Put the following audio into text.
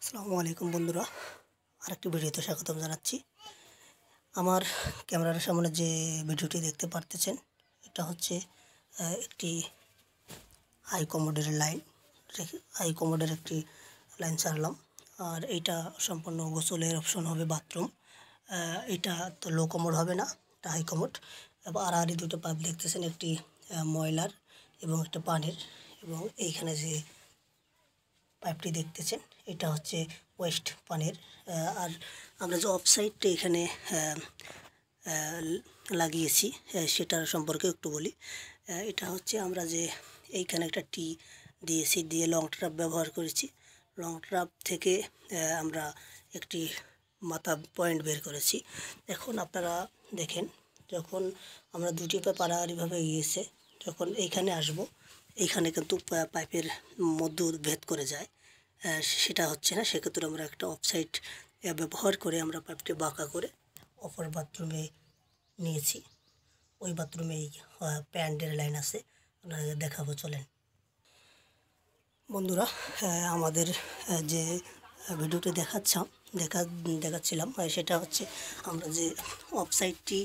আসসালামু আলাইকুম বন্ধুরা, আরেকটি ভিডিওতে স্বাগতম জানাচ্ছি। আমার ক্যামেরার সামনে যে ভিডিওটি দেখতে পারতেছেন, এটা হচ্ছে একটি হাই কমোডের লাইন। হাই কমোডের একটি লাইন ছাড়লাম। আর এইটা সম্পূর্ণ গোসলের অপশন হবে, বাথরুম। এটা তো লো কমোড হবে না, এটা হাই কমোড। আর দুটো পাইপ দেখতেছেন, একটি ময়লার এবং একটা পানির। এবং এইখানে যে পাইপটি দেখতেছেন, এটা হচ্ছে ওয়েস্ট পানির। আর আমরা যে অফসাইডটা এখানে লাগিয়েছি সেটার সম্পর্কে একটু বলি। এটা হচ্ছে আমরা যে এইখানে একটা টি দিয়েছি, দিয়ে লং ট্রাপ ব্যবহার করেছি। লং ট্রাপ থেকে আমরা একটি মাথা পয়েন্ট বের করেছি। এখন আপনারা দেখেন, যখন আমরা দুটি পাইপ আড়াআড়িভাবে গিয়েছে, যখন এইখানে আসব, এইখানে কিন্তু পাইপের মধ্য ভেদ করে যায়। সেটা হচ্ছে না, সেক্ষেত্রে আমরা একটা অফসাইড ব্যবহার করে আমরা পাইপটি বাঁকা করে অপর বাথরুমে নিয়েছি। ওই বাথরুমে প্যান্টের লাইন আছে, আপনাদের দেখাবো, চলেন বন্ধুরা। আমাদের যে ভিডিওটি দেখাচ্ছিলাম সেটা হচ্ছে আমরা যে অফসাইডটি